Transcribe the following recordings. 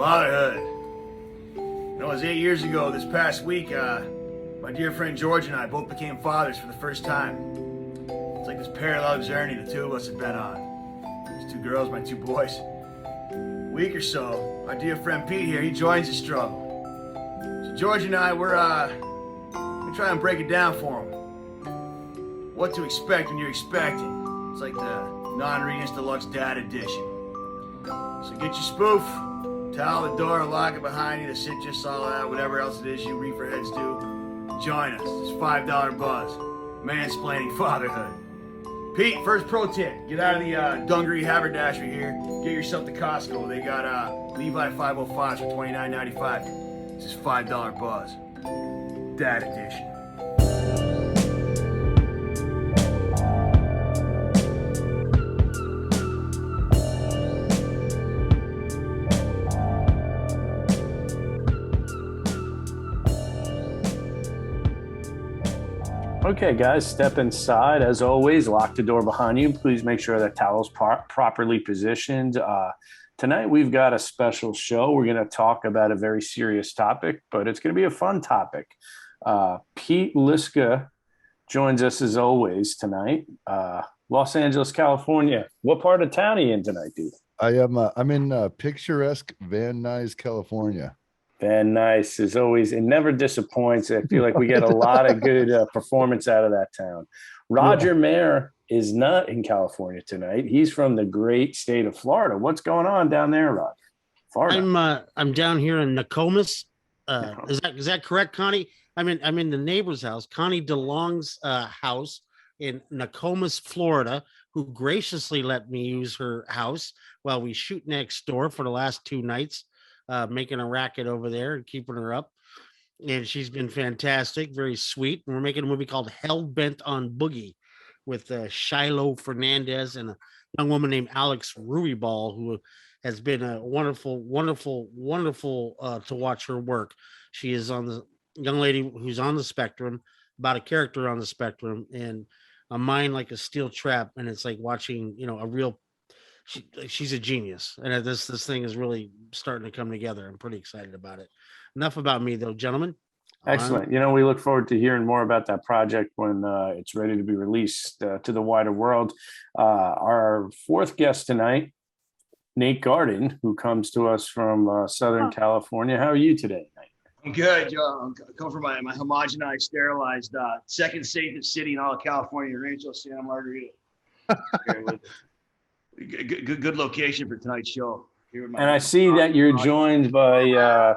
Fatherhood. It was 8 years ago this past week, my dear friend George and I both became fathers for the first time. It's like this parallel journey the two of us have been on. These two girls, my two boys. A week or so, our dear friend Pete here, he joins the struggle. So George and I, we're gonna try and break it down for him. What to expect when you're expecting. It's like the non-Regents Deluxe Dad Edition. So get your spoof, towel the door, lock it behind you, the sit just all out, whatever else it is you reefer heads do. Join us. It's $5 buzz. Mansplaining fatherhood. Pete, first pro tip. Get out of the dungaree haberdashery here. Get yourself to Costco. They got Levi 505s for $29.95. This is $5 buzz. Dad edition. Okay, guys, step inside. As always, lock the door behind you. Please make sure that towel's properly positioned. Tonight, we've got a special show. We're going to talk about a very serious topic, but it's going to be a fun topic. Pete Liska joins us as always tonight. Los Angeles, California. What part of town are you in tonight, dude? I'm in picturesque Van Nuys, California. Van Nuys, as always. It never disappoints. I feel like we get a lot of good performance out of that town. Roger Mayer is not in California tonight. He's from the great state of Florida. What's going on down there, Roger? Florida. I'm down here in Nokomis. Is that correct, Connie? I'm in the neighbor's house, Connie DeLong's house in Nokomis, Florida, who graciously let me use her house while we shoot next door for the last 2 nights. Making a racket over there and keeping her up. And she's been fantastic, very sweet. And we're making a movie called Hell Bent on Boogie with Shiloh Fernandez and a young woman named Alex Ruibal, who has been a wonderful to watch her work. She is on the young lady who's on the spectrum, about a character on the spectrum, and a mind like a steel trap. And it's like watching, a real she's a genius, and this thing is really starting to come together. I'm pretty excited about it. Enough about me, though, gentlemen. Excellent. We look forward to hearing more about that project when it's ready to be released to the wider world. Our fourth guest tonight, Nate Garden, who comes to us from Southern California. How are you today, Nate? I'm good, Joe. I'm coming from my homogenized, sterilized, second safest city in all of California, Rancho Santa Margarita. Good location for tonight's show. And I see that you're joined by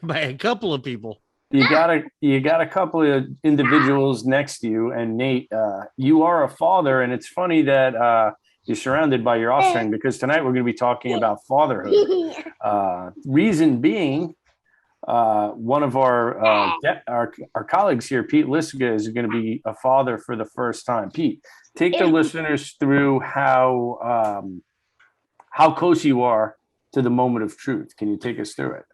by a couple of people. You got a couple of individuals next to you, and Nate, you are a father, and it's funny that you're surrounded by your offspring, because tonight we're going to be talking about fatherhood. Reason being, one of our colleagues here, Pete Liska, is going to be a father for the first time. Pete, take the listeners through how close you are to the moment of truth. Can you take us through it?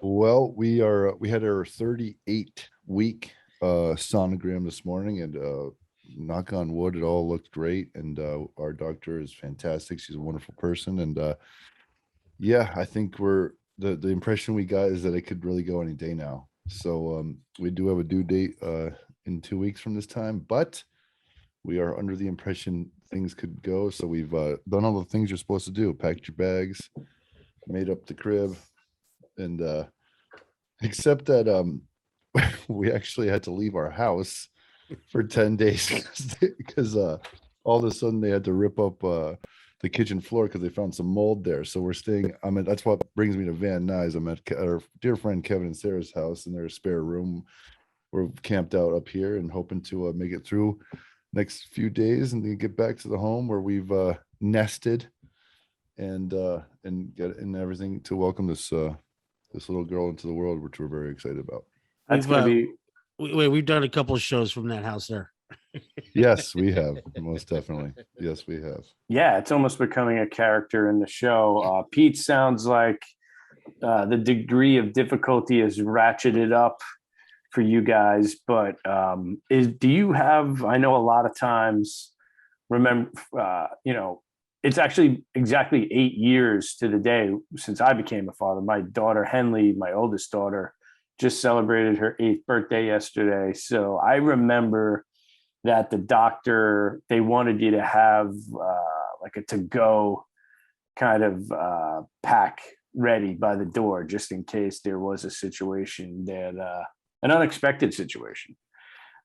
Well, we had our 38-week sonogram this morning, and knock on wood, it all looked great. And our doctor is fantastic. She's a wonderful person. And I think the impression we got is that it could really go any day now. So we do have a due date in 2 weeks from this time, but we are under the impression things could go. So we've done all the things you're supposed to do: packed your bags, made up the crib, and except that we actually had to leave our house for 10 days because all of a sudden they had to rip up the kitchen floor because they found some mold there. So we're staying. That's what brings me to Van Nuys. I'm at our dear friend Kevin and Sarah's house in their spare room. We're camped out up here and hoping to make it through next few days and then get back to the home where we've nested and get in everything to welcome this little girl into the world, which we're very excited about. That's going to be. We've done a couple of shows from that house there. Yes, we have. Most definitely. Yes, we have. Yeah, it's almost becoming a character in the show. Pete sounds like the degree of difficulty is ratcheted up for you guys, but do you have, I know a lot of times, remember, it's actually exactly 8 years to the day since I became a father. My daughter Henley, my oldest daughter, just celebrated her 8th birthday yesterday. So I remember that the doctor, they wanted you to have like a to-go kind of pack ready by the door, just in case there was a situation that an unexpected situation.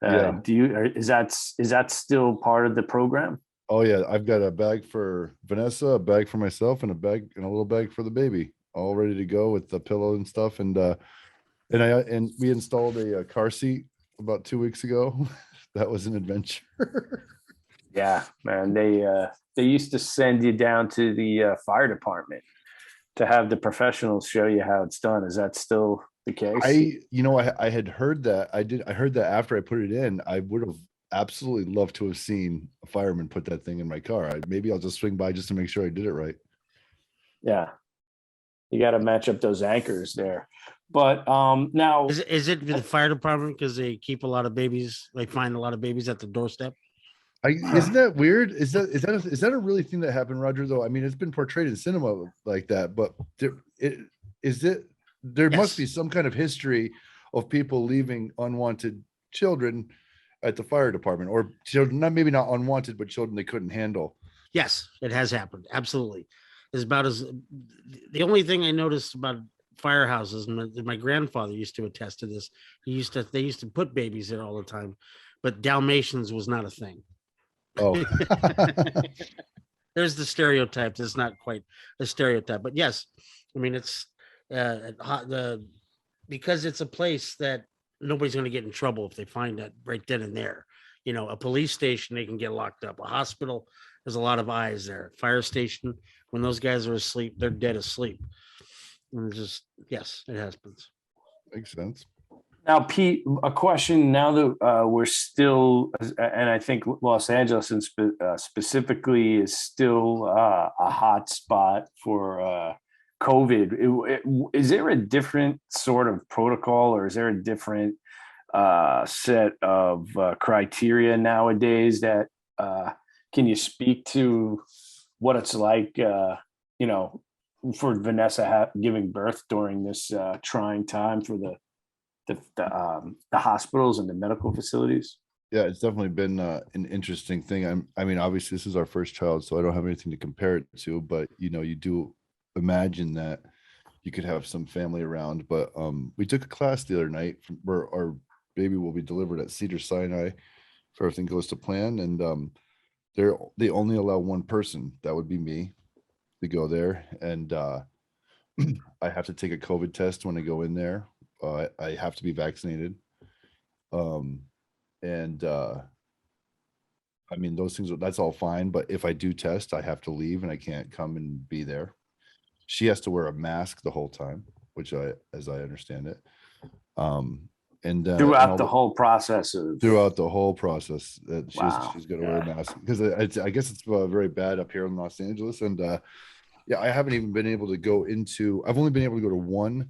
Yeah. Is that still part of the program? Oh yeah, I've got a bag for Vanessa, a bag for myself, and a little bag for the baby, all ready to go with the pillow and stuff. And we installed a car seat about 2 weeks ago. That was an adventure. Yeah, man. They used to send you down to the fire department to have the professionals show you how it's done. Is that still the case? I had heard that. I heard that after I put it in. I would have absolutely loved to have seen a fireman put that thing in my car. Maybe I'll just swing by just to make sure I did it right. Yeah, you got to match up those anchors there. But now, Is it the fire department because they keep a lot of babies? They find a lot of babies at the doorstep. Isn't that weird? Is that a really thing that happened, Roger? Though I mean, it's been portrayed in cinema like that, but there Yes. must be some kind of history of people leaving unwanted children at the fire department, or children, maybe not unwanted, but children they couldn't handle. Yes, it has happened. Absolutely. It's about as the only thing I noticed about firehouses, and my grandfather used to attest to this. They used to put babies there all the time, but Dalmatians was not a thing. Oh, There's the stereotype. It's not quite a stereotype, but yes, I mean it's because it's a place that nobody's going to get in trouble if they find that right then and there. You know, a police station, they can get locked up. A hospital, there's a lot of eyes there. Fire station, when those guys are asleep, they're dead asleep. And yes, it happens. makes sense. Now, Pete, a question. Now that we're still, and I think Los Angeles specifically is still a hot spot for COVID. Is there a different sort of protocol, or is there a different set of criteria nowadays that can you speak to what it's like, for Vanessa giving birth during this trying time for the hospitals and the medical facilities? Yeah, it's definitely been an interesting thing. I mean, obviously, this is our first child, so I don't have anything to compare it to. But you do imagine that you could have some family around. But we took a class the other night where our baby will be delivered at Cedar Sinai if everything goes to plan, and they only allow one person. That would be me to go there, and I have to take a COVID test when I go in there. I have to be vaccinated. And I mean, those things, that's all fine. But if I do test, I have to leave and I can't come and be there. She has to wear a mask the whole time, as I understand it. And Throughout the whole process that Wow. she's got to wear a mask, because I guess it's very bad up here in Los Angeles. And yeah, I haven't even been able to go I've only been able to go to one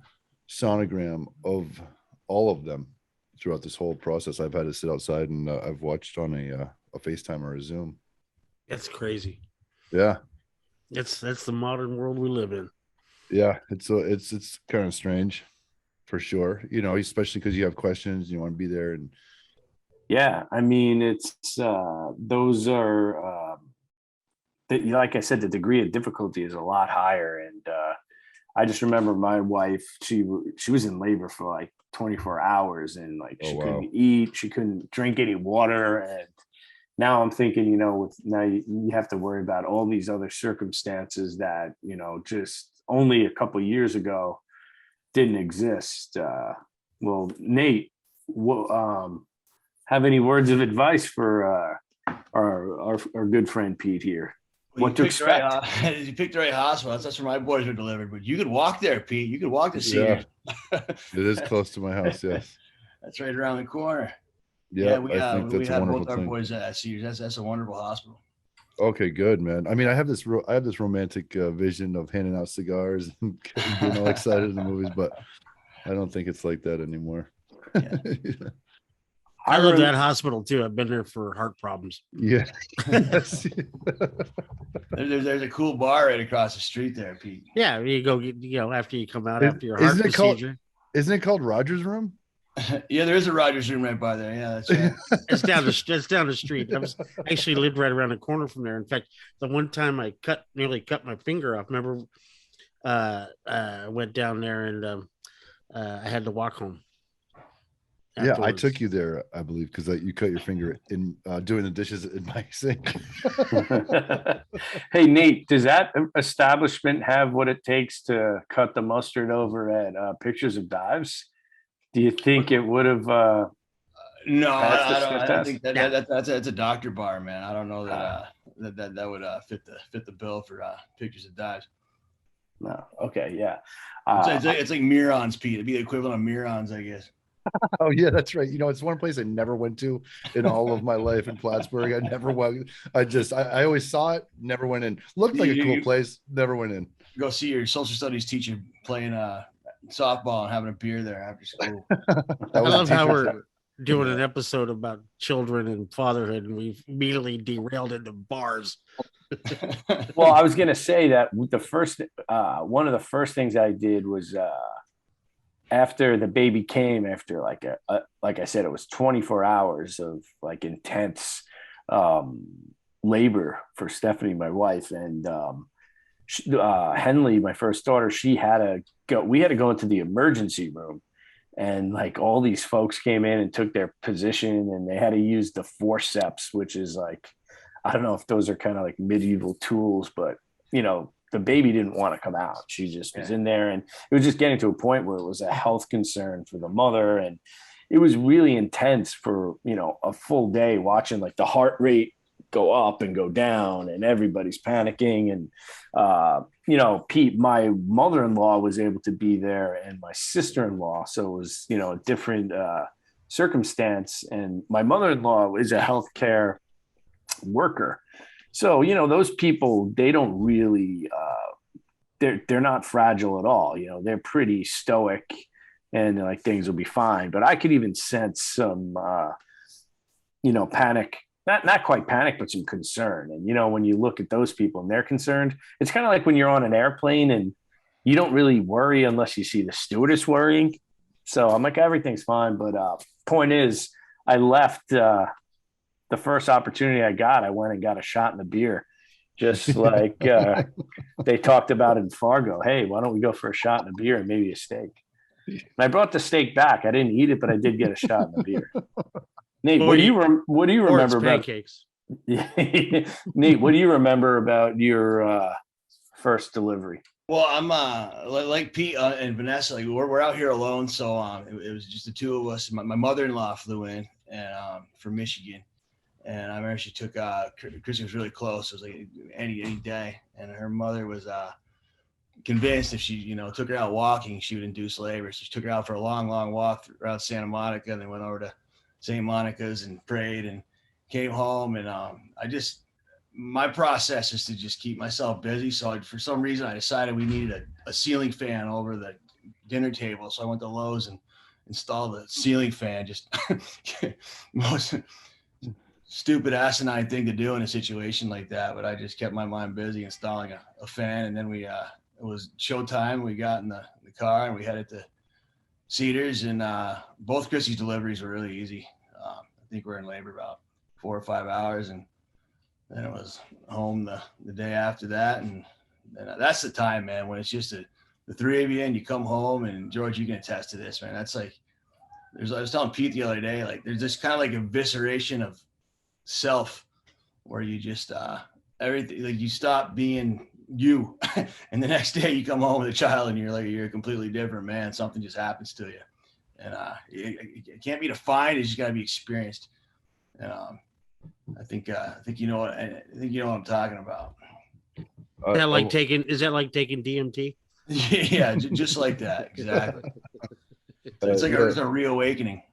sonogram of all of them throughout this whole process. I've had to sit outside and I've watched on a FaceTime or a Zoom. That's crazy. Yeah, That's the modern world we live in. yeah, it's kind of strange for sure, especially because you have questions and you want to be there. And Yeah, I mean, it's those are like I said, the degree of difficulty is a lot higher. And I just remember my wife, she was in labor for like 24 hours, and like she couldn't eat, she couldn't drink any water. And now I'm thinking, now you have to worry about all these other circumstances that, just only a couple of years ago didn't exist. Well, Nate, have any words of advice for our good friend Pete here? Well, What to expect? You picked the right hospital. That's where my boys were delivered. But you could walk there, Pete. You could walk to Cedars. Yeah, it is close to my house. Yes. That's right around the corner. Yeah, we I think that's a had wonderful both our thing. boys at Cedars. That's a wonderful hospital. Okay, good, man. I mean, I have this romantic vision of handing out cigars and being all excited in the movies, but I don't think it's like that anymore. Yeah. I love rem- that hospital too. I've been there for heart problems. Yeah. There's a cool bar right across the street there, Pete. Yeah, you go get, after you come out after your heart Isn't it called procedure. isn't it called Rogers Room? Yeah, there is a Rogers room right by there. Yeah, that's right. It's down the street. I actually lived right around the corner from there. In fact, the one time I nearly cut my finger off. Remember, I went down there and I had to walk home. Yeah, I afterwards. took you there, I believe, because you cut your finger in doing the dishes in my sink. Hey, Nate, does that establishment have what it takes to cut the mustard over at Pictures of Dives? Do you think it would have? No, Passed the I sniff don't test? think that's a doctor bar, man. I don't know that that would fit the bill for Pictures of Dives. No. Okay. Yeah. It's like Mirons, Pete. It'd be the equivalent of Mirons, I guess. Oh yeah, that's right. It's one place I never went to in all of my life in Plattsburgh. I never went. I always saw it, never went in. Looked like a cool place, never went in. Go see your social studies teacher playing softball and having a beer there after school. I love how we're doing an episode about children and fatherhood, and we've immediately derailed into bars. Well, I was going to say that the first one of the first things I did was after the baby came, after like I said, it was 24 hours of like intense labor for Stephanie, my wife, and Henley, my first daughter. She had to go. We had to go into the emergency room, and like all these folks came in and took their position, and they had to use the forceps, which is like, I don't know if those are kind of like medieval tools, but the baby didn't want to come out. She just was in there, and it was just getting to a point where it was a health concern for the mother. And it was really intense for, a full day watching like the heart rate go up and go down and everybody's panicking. And, Pete, my mother-in-law was able to be there and my sister-in-law. So it was, a different circumstance. And my mother-in-law is a healthcare worker. So, those people, they don't really, they're not fragile at all. They're pretty stoic and like things will be fine. But I could even sense some, panic, not quite panic, but some concern. And, when you look at those people and they're concerned, it's kind of like when you're on an airplane and you don't really worry unless you see the stewardess worrying. So I'm like, everything's fine. But point is, I left, the first opportunity I got, I went and got a shot in the beer, just like they talked about in Fargo. Hey, why don't we go for a shot in a beer and maybe a steak? And I brought the steak back. I didn't eat it, but I did get a shot in the beer. Nate, what do you remember about pancakes? Nate, what do you remember about your first delivery? Well, I'm like Pete and Vanessa. Like we're out here alone, so it was just the two of us. My mother-in-law flew in and from Michigan. And I remember she took Chrissy was really close. It was like any day. And her mother was convinced if she, took her out walking, she would induce labor. So she took her out for a long, long walk around Santa Monica, and then went over to St. Monica's and prayed and came home. And my process is to just keep myself busy. So for some reason, I decided we needed a ceiling fan over the dinner table. So I went to Lowe's and installed a ceiling fan. Just most stupid asinine thing to do in a situation like that, but I just kept my mind busy installing a fan. And then it was showtime. We got in the car and we headed to Cedars, and both Chrissy's deliveries were really easy. I think we're in labor about 4 or 5 hours, and then it was home the day after that. And that's the time, man, when it's just the three of you and you come home. And George, you can attest to this, man. That's like, I was telling Pete the other day, like there's this kind of like evisceration of self where you just everything, like you stop being you and the next day you come home with a child and you're a completely different man. Something just happens to you, and it can't be defined. It's just got to be experienced. And I think you know what I'm talking about. Is that like taking DMT? Yeah, just like that. Exactly. It's like it's a reawakening.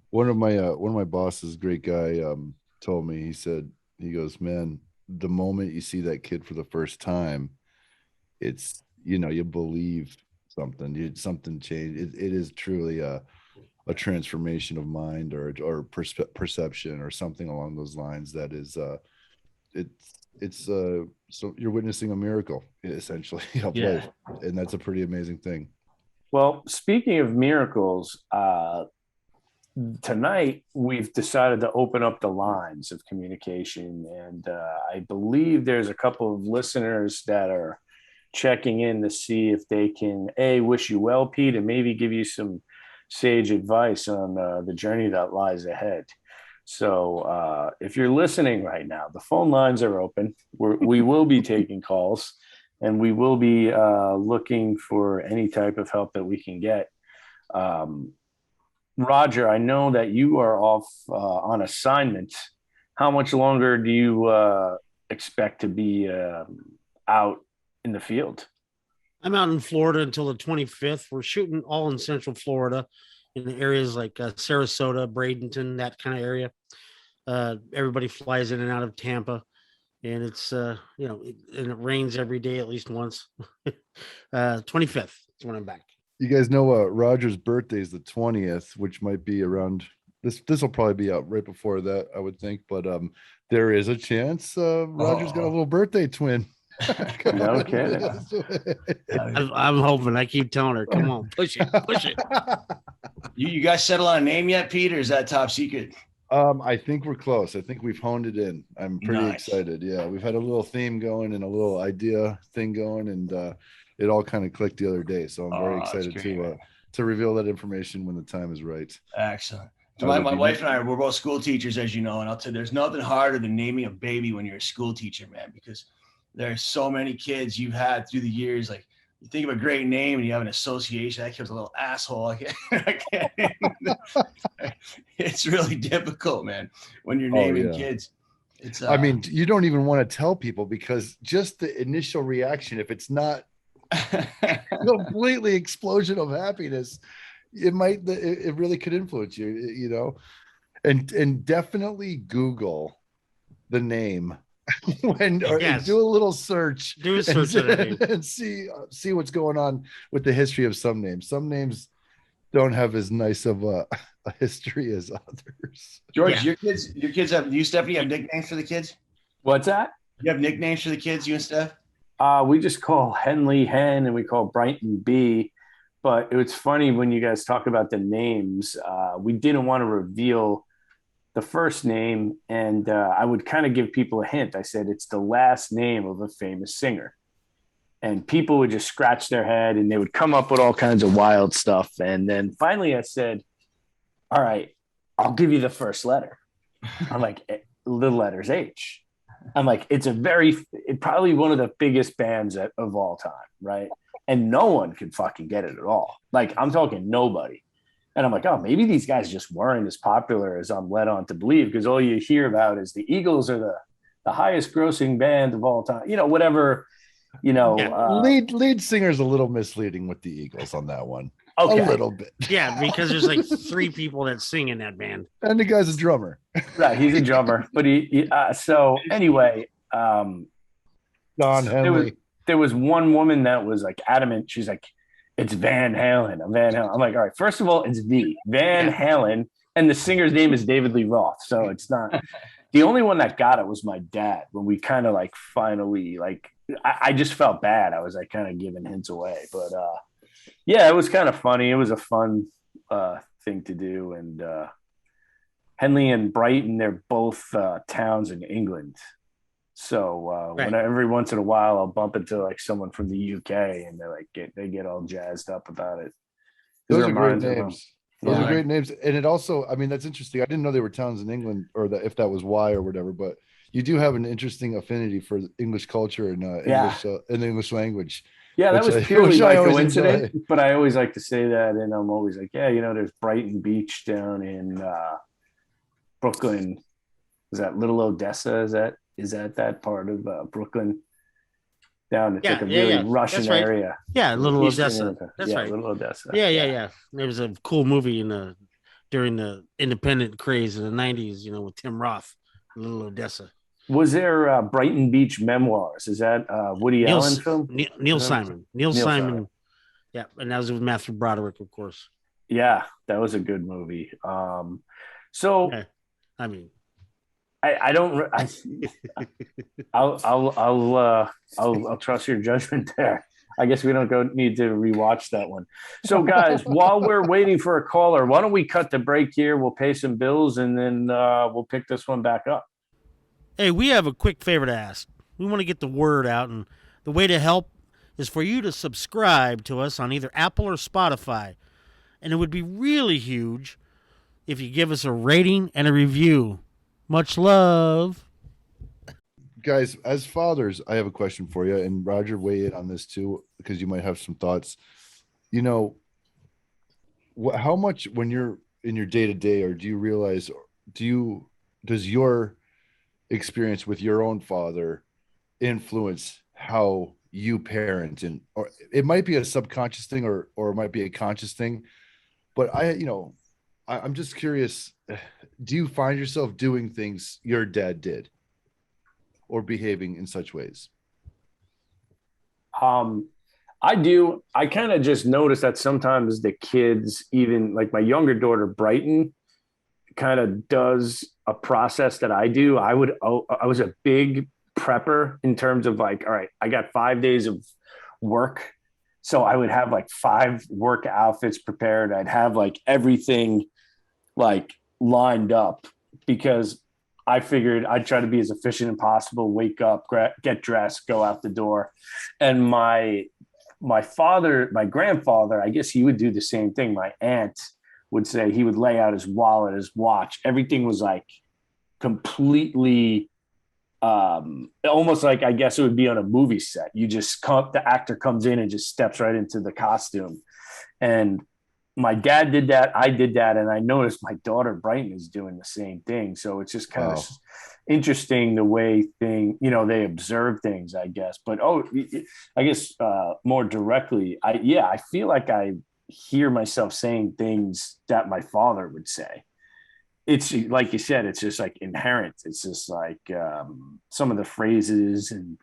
One of my bosses, great guy, told me, he goes, man, the moment you see that kid for the first time, it's, you believe something changed. It is truly a transformation of mind or perception or something along those lines. That is, so you're witnessing a miracle essentially of Yeah. life, and that's a pretty amazing thing. Well, speaking of miracles, tonight we've decided to open up the lines of communication, and I believe there's a couple of listeners that are checking in to see if they can wish you well, Pete, and maybe give you some sage advice on the journey that lies ahead. So if you're listening right now, the phone lines are open. We will be taking calls, and we will be looking for any type of help that we can get. Roger, I know that you are off on assignment. How much longer do you expect to be out in the field? I'm out in Florida until the 25th. We're shooting all in Central Florida in the areas like Sarasota, Bradenton, that kind of area. Everybody flies in and out of Tampa, and it's and it rains every day at least once. 25th is when I'm back. You guys know Roger's birthday is the 20th, which might be around this will probably be out right before that, I would think, but there is a chance Roger's got a little birthday twin. No kidding. I'm hoping. I keep telling her, come on, push it. You guys settle on a name yet, Pete, or is that top secret? I think we're close. I think we've honed it in. I'm pretty excited. Yeah, we've had a little theme going and a little idea thing going, and it all kind of clicked the other day. So I'm very excited to reveal that information when the time is right. Excellent. So my wife and I, we're both school teachers, as you know, and I'll tell you, there's nothing harder than naming a baby when you're a school teacher, man, because there's so many kids you've had through the years. Like, you think of a great name and you have an association. That kid's a little asshole. It's really difficult, man, when you're naming kids. It's I mean, you don't even want to tell people, because just the initial reaction, if it's not completely explosion of happiness, it really could influence you, and definitely Google the name do a little search, and see what's going on with the history of some names. Some names don't have as nice of a history as others. George, your kids have, you, Stephanie, have nicknames for the kids? What's that? You have nicknames for the kids, you and Steph? We just call Henley Hen, and we call Brighton B. But it was funny when you guys talk about the names. We didn't want to reveal the first name, and I would kind of give people a hint. I said it's the last name of a famous singer, and people would just scratch their head, and they would come up with all kinds of wild stuff. And then finally I said, all right, I'll give you the first letter. I'm like, the letter's H. I'm like, it's probably one of the biggest bands of all time, right? And no one could fucking get it at all. Like, I'm talking nobody. And I'm like, oh, maybe these guys just weren't as popular as I'm led on to believe, because all you hear about is the Eagles are the highest grossing band of all time. Whatever, lead singer's a little misleading with the Eagles on that one. Okay. A little bit. Yeah, because there's like 3 people that sing in that band. And the guy's a drummer. Right, he's a drummer. But so anyway, Don Henley. There was one woman that was like adamant. She's like, it's Van Halen. I'm like, all right, first of all, it's Van Halen, and the singer's name is David Lee Roth. So it's not. The only one that got it was my dad, when we kind of like finally, like, I just felt bad. I was like kind of giving hints away, but yeah, it was kind of funny. It was a fun thing to do. And Henley and Brighton, they're both towns in England. So when every once in a while I'll bump into like someone from the UK, and they're like they get all jazzed up about it. Those are great names. Those are great names. And it also, I mean, that's interesting. I didn't know they were towns in England, or if that was why or whatever, but you do have an interesting affinity for English culture and English in the English language. Yeah, that was purely by coincidence, but I always like to say that, and I'm always like, yeah, there's Brighton Beach down in Brooklyn. Is that Little Odessa? Is that part of Brooklyn? Down, it's like a really Russian area. Yeah, Little Odessa. That's right. Little Odessa. Yeah. There was a cool movie during the independent craze in the 90s, with Tim Roth, Little Odessa. Was there Brighton Beach Memoirs? Is that Woody Allen film? Neil Simon. Neil Simon. Yeah, and that was with Matthew Broderick, of course. Yeah, that was a good movie. So Yeah. I mean, I don't. I'll trust your judgment there. I guess we don't need to rewatch that one. So, guys, while we're waiting for a caller, why don't we cut the break here? We'll pay some bills and then we'll pick this one back up. hey, we have a quick favor to ask. We want to get the word out, and the way to help is for you to subscribe to us on either Apple or Spotify. And it would be really huge if you give us a rating and a review. Much love. Guys, as fathers, I have a question for you, and Roger, weigh in on this too, because you might have some thoughts. You know, how much when you're in your day to day, or do you realize, does your experience with your own father influence how you parent? And or it might be a subconscious thing, or it might be a conscious thing, but I'm just curious, do you find yourself doing things your dad did or behaving in such ways? I do. I kind of just notice that sometimes the kids, even like my younger daughter, Brighton, kind of does a process that I do. I was a big prepper in terms of like, all right, I got 5 days of work. So I would have like 5 work outfits prepared. I'd have like everything like lined up because I figured I'd try to be as efficient as possible, wake up, get dressed, go out the door. And my grandfather, I guess he would do the same thing. My aunt would say he would lay out his wallet, his watch. Everything was like completely almost like, I guess it would be on a movie set. The actor comes in and just steps right into the costume. And my dad did that. I did that. And I noticed my daughter Brighton is doing the same thing. So it's just kind of interesting the way they observe things, I guess. But, I guess more directly, I feel like I hear myself saying things that my father would say. It's like you said, it's just like inherent. It's just like some of the phrases and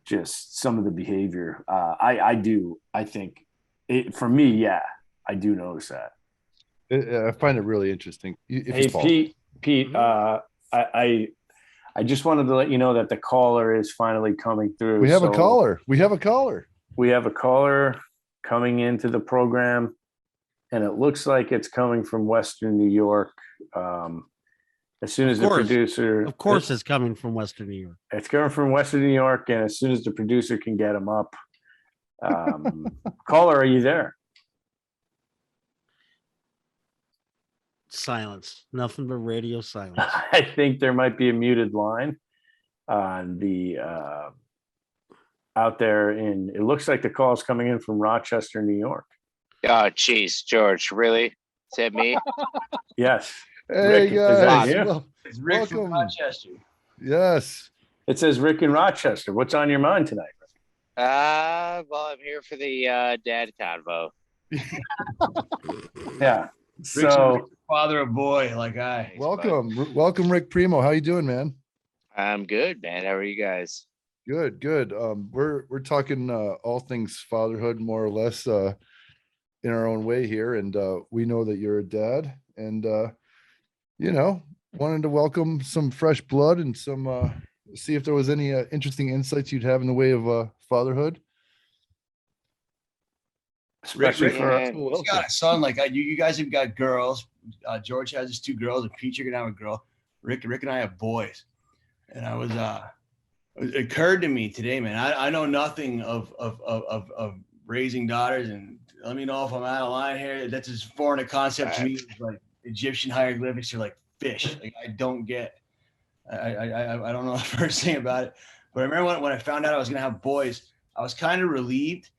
just some of the behavior. I think for me, yeah, I do notice that. I find it really interesting. Pete, I just wanted to let you know that the caller is finally coming through. We have a caller. We have a caller coming into the program, and it looks like it's coming from Western New York. As soon as the producer, of course, it's coming from Western New York. It's coming from Western New York, and as soon as the producer can get him up, caller, are you there? Silence. Nothing but radio silence. I think there might be a muted line on the out there it looks like the call is coming in from Rochester, New York. Oh, geez, George, really? Is that me? Yes. Hey, Rick, guys. It's Rick from Rochester. Yes. It says Rick in Rochester. What's on your mind tonight? Well, I'm here for the dad convo. Yeah. Rick's So a father of boy like I. Welcome, Rick Premo. How you doing, man? I'm good, man. How are you guys? Good. We're talking all things fatherhood, more or less, in our own way here, and we know that you're a dad, and wanted to welcome some fresh blood and some see if there was any interesting insights you'd have in the way of fatherhood. especially Rick, for he's got a son like you guys have got girls. George has his 2 girls, and Pete, you're gonna have a girl. Rick and I have boys. And I was it occurred to me today, man. I know nothing of raising daughters, and let me know if I'm out of line here. That's as foreign a concept to me as like Egyptian hieroglyphics are like fish. Like I don't get. I don't know the first thing about it. But I remember when I found out I was gonna have boys, I was kind of relieved,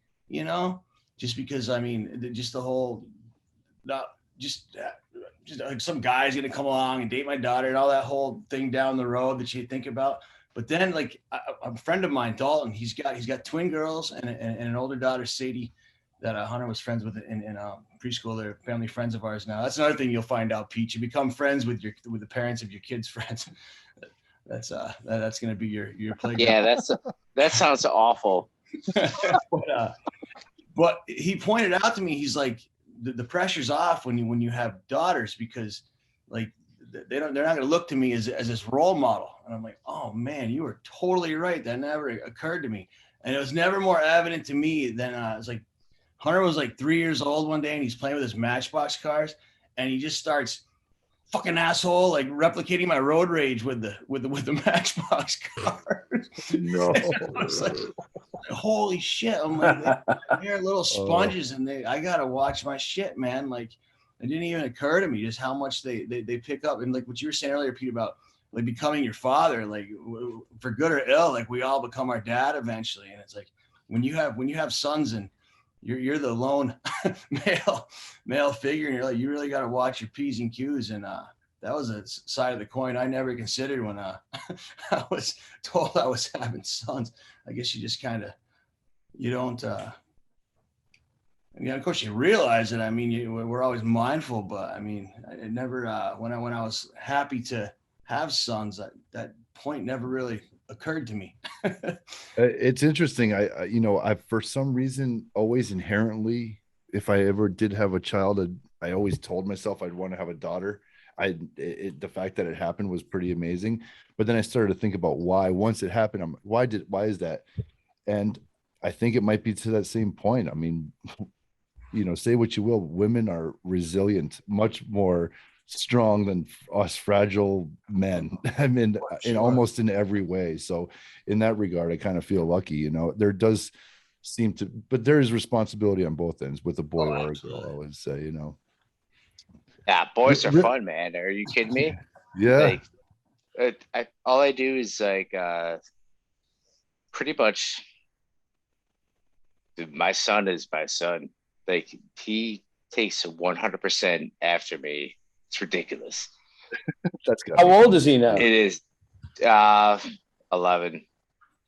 just because just the whole, not just like some guy's gonna come along and date my daughter and all that whole thing down the road that you think about. But then, like a friend of mine, Dalton, he's got twin girls and an older daughter, Sadie, that Hunter was friends with in preschool. They're family friends of ours now. That's another thing you'll find out, Pete. You become friends with the parents of your kids' friends. That's gonna be your playground. Yeah, that sounds awful. But he pointed out to me, he's like, the pressure's off when you have daughters, because like they're not going to look to me as this role model. And I'm like, oh man, you were totally right. That never occurred to me. And it was never more evident to me than it was like Hunter was like 3 years old one day and he's playing with his Matchbox cars and he just starts fucking asshole, like replicating my road rage with the Matchbox cars. No. I was like, holy shit. I'm like, they're little sponges and I gotta watch my shit, man. Like it didn't even occur to me just how much they pick up. And like what you were saying earlier, Pete, about like becoming your father, like for good or ill, like we all become our dad eventually. And it's like when you have sons and you're the lone male figure, and you're like, you really got to watch your P's and Q's. And that was a side of the coin I never considered when I was told I was having sons. I guess you just kind of, you don't, I mean, of course you realize it. I mean, we're always mindful, but I mean, it never, when I was happy to have sons, that point never really occurred to me. It's interesting. I for some reason always inherently, if I ever did have a child, I always told myself I'd want to have a daughter. The fact that it happened was pretty amazing. But then I started to think about why. Once it happened, why is that? And I think it might be to that same point. I mean, say what you will, women are resilient, much more strong than us fragile men. I mean, in almost in every way. So in that regard, I kind of feel lucky, there does seem to, but there is responsibility on both ends with a boy or a girl, I would say, Yeah, boys are fun, man. Are you kidding me? Yeah. Like, all I do is like pretty much my son is my son. Like he takes 100% after me. It's ridiculous. That's good. How old is he now? It is 11,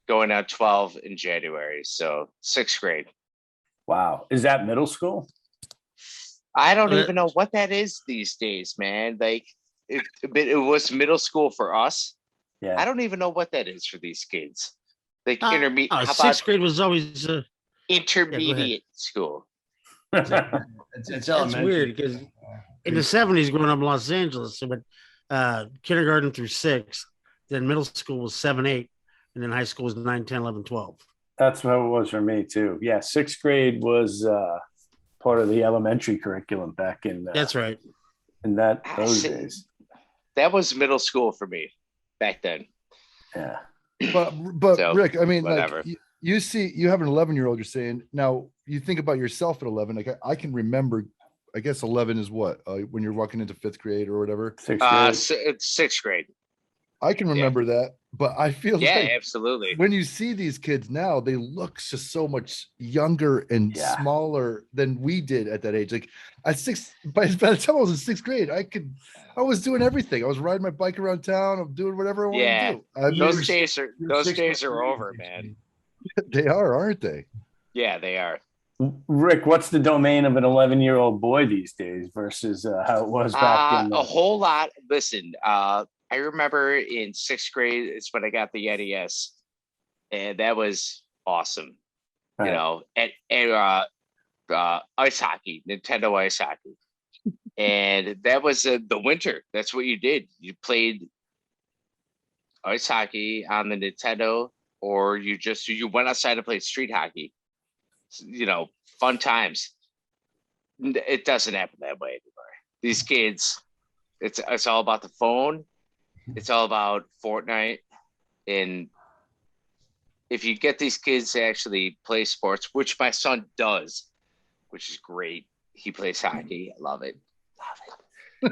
going on 12 in January. So 6th grade. Wow. Is that middle school? I don't even know what that is these days, man. Like it was middle school for us. Yeah. I don't even know what that is for these kids. Like intermediate. How 6th grade was always intermediate school? It's That's elementary. weird because in the 70s, growing up in Los Angeles, so kindergarten through 6th, then middle school was 7, 8, and then high school was 9, 10, 11, 12. That's what it was for me too. Yeah, 6th grade was part of the elementary curriculum back in. That's right. In those days. That was middle school for me back then. Yeah. But so, Rick, I mean, whatever. Like you have an 11-year-old, you're saying. Now you think about yourself at 11. Like I can remember, I guess 11 is what, when you're walking into 5th grade or whatever. 6th grade. It's 6th grade. I can remember that, but I feel like absolutely. When you see these kids now, they look just so much younger and smaller than we did at that age. Like at 6, by the time I was in 6th grade, I was doing everything. I was riding my bike around town. I'm doing whatever I want to do. Those days are over, man. They are, aren't they? Yeah, they are. Rick, what's the domain of an 11-year-old boy these days versus how it was back in a whole lot. Listen, I remember in 6th grade, it's when I got the NES, and that was awesome. Right. And ice hockey, Nintendo ice hockey, and that was the winter. That's what you did. You played ice hockey on the Nintendo, or you went outside and played street hockey. Fun times. It doesn't happen that way anymore. These kids, it's all about the phone. It's all about Fortnite. And if you get these kids to actually play sports, which my son does, which is great. He plays hockey. I love it.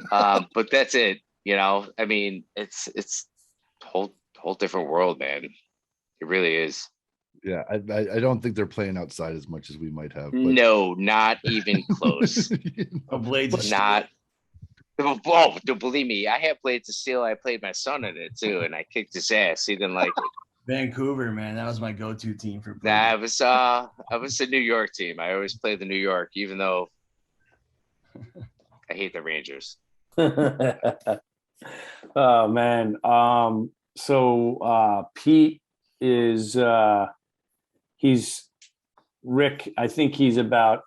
But that's it. I mean, it's a whole different world, man. It really is. Yeah, I don't think they're playing outside as much as we might have. But... No, not even close. Blades not. Oh, believe me, I have Blades of Steel. I played my son in it too, and I kicked his ass. He didn't like it. Vancouver, man, that was my go-to team for. I was the New York team. I always played the New York, even though I hate the Rangers. Oh man. So Pete is he's Rick. I think he's about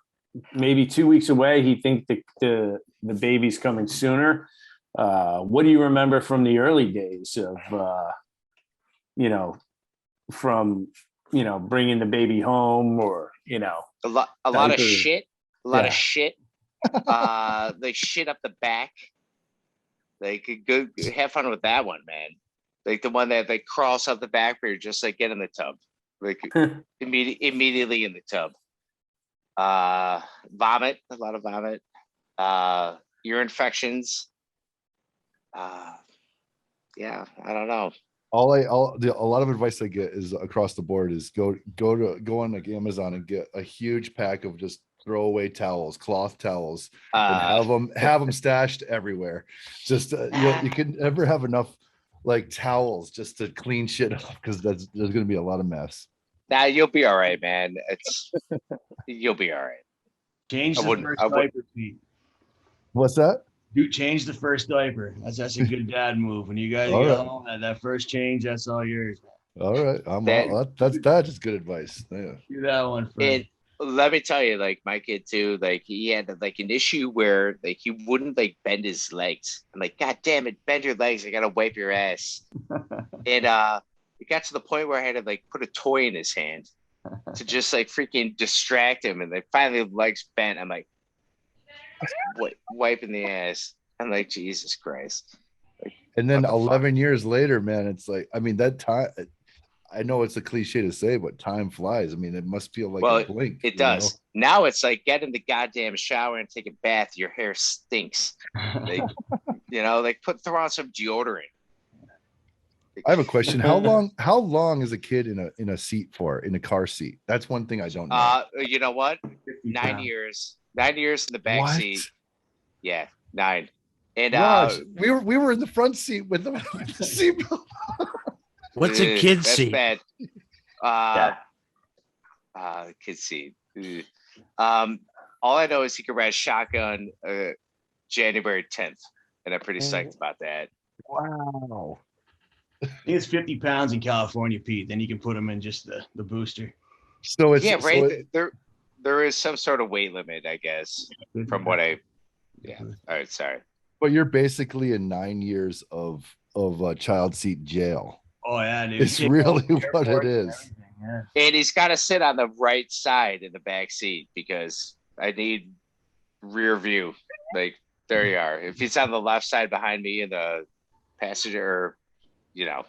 maybe 2 weeks away. He thinks the baby's coming sooner. What do you remember from the early days of, from, bringing the baby home or, A lot of diaper? shit. A lot Yeah. of shit. Like shit up the back. Like go have fun with that one, man. Like the one that like crawls up the back where you're just like get in the tub. Like immediately in the tub. Vomit, a lot of vomit. Ear infections. Yeah, I don't know. A lot of advice I get is across the board is go on like Amazon and get a huge pack of just throwaway towels, cloth towels, and have them stashed everywhere. Just you can never have enough like towels just to clean shit up because there's going to be a lot of mess. Nah, you'll be all right, man. You'll be all right. Change I the wouldn't- first I would- diaper, Pete. What's that? Dude, change the first diaper. That's a good dad move. When you guys All get right. home, that first change, that's all yours. All right, that's good advice. Yeah. Do that one first. And let me tell you, like my kid too, like he had like an issue where like he wouldn't like bend his legs. I'm like, God damn it, bend your legs. I gotta wipe your ass. And it got to the point where I had to like put a toy in his hand to just like freaking distract him. And then finally the legs bent. I'm like, wiping the ass. I'm like, Jesus Christ. Like, And then what the 11 years later, man, it's like, I mean, that time, I know it's a cliche to say, but time flies. I mean, it must feel like well, a blink. it does. Now it's like get in the goddamn shower and take a bath. Your hair stinks. Like, like throw on some deodorant. I have a question. How long is a kid in a seat for, in a car seat? That's one thing I don't know. You know what? 9 years. 9 years in the back What? seat. Yeah, 9. And Raj, we were in the front seat with the seatbelt. What's a kid that's seat? bad. Kid seat. All I know is he could ride shotgun January 10th, and I'm pretty psyched about that. Wow. I think it's 50 pounds in California, Pete. Then you can put them in just the booster. So it's right. There is some sort of weight limit, I guess, from what I. Yeah. All right. Sorry. But you're basically in 9 years of child seat jail. Oh yeah, dude. It's really what it is. Yeah. And he's got to sit on the right side in the back seat because I need rear view. Like there you are. If he's on the left side behind me in the passenger, no,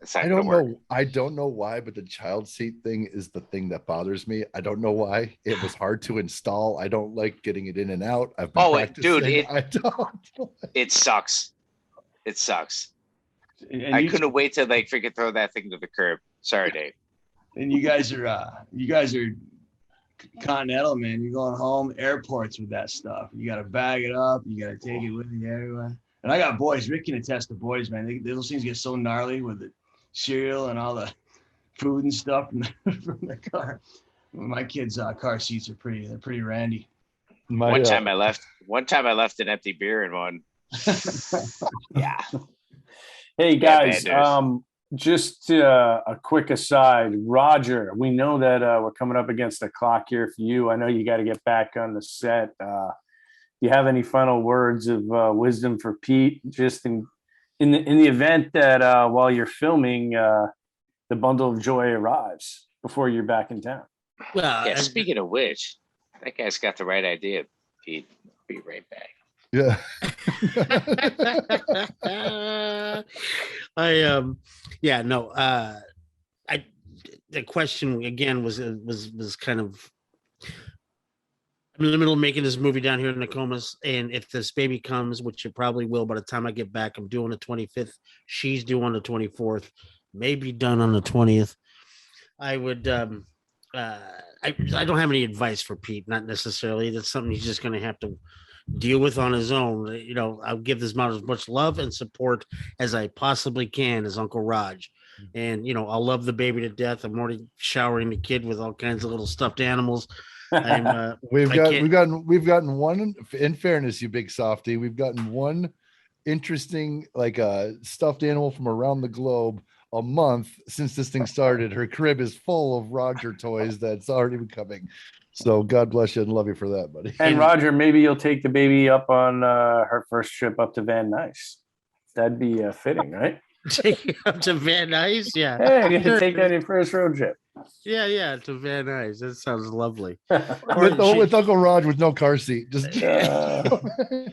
it's not gonna work. I don't know why, but the child seat thing is the thing that bothers me. I don't know why. It was hard to install. I don't like getting it in and out. I've been practicing. Dude, I don't. It sucks. It sucks. And I couldn't wait to like freaking throw that thing to the curb. Sorry, Dave. And you guys are continental, man. You're going home, airports with that stuff. You got to bag it up. You got to take it with you everywhere. And I got boys. Rick can attest to boys, man. Those things get so gnarly with the cereal and all the food and stuff from the car. My kids' car seats are pretty randy. One time I left an empty beer in one. Yeah. Hey guys, just a quick aside. Roger, we know that we're coming up against the clock here for you. I know you got to get back on the set. Do you have any final words of wisdom for Pete? Just in the event that while you're filming, the bundle of joy arrives before you're back in town. Well, Yeah. Speaking of which, that guy's got the right idea, Pete. Be right back. Yeah. The question again was kind of, I'm in the middle of making this movie down here in Nokomis, and if this baby comes, which it probably will by the time I get back, I'm due on the 25th. She's due on the 24th, maybe done on the 20th. I would I don't have any advice for Pete, not necessarily. That's something he's just going to have to deal with on his own. I'll give this mountain as much love and support as I possibly can as Uncle Raj. And, I'll love the baby to death. I'm already showering the kid with all kinds of little stuffed animals. We've gotten one, in fairness, you big softy, we've gotten one interesting, like a stuffed animal from around the globe a month since this thing started. Her crib is full of Roger toys that's already been coming. So God bless you and love you for that, buddy. And Roger, maybe you'll take the baby up on her first trip up to Van Nuys. That'd be fitting, right? Take it up to Van Nuys. Yeah. Hey, you get to take that on your first road trip. Yeah, to Van Nuys. That sounds lovely. With Uncle Rod with no car seat. Just Hey,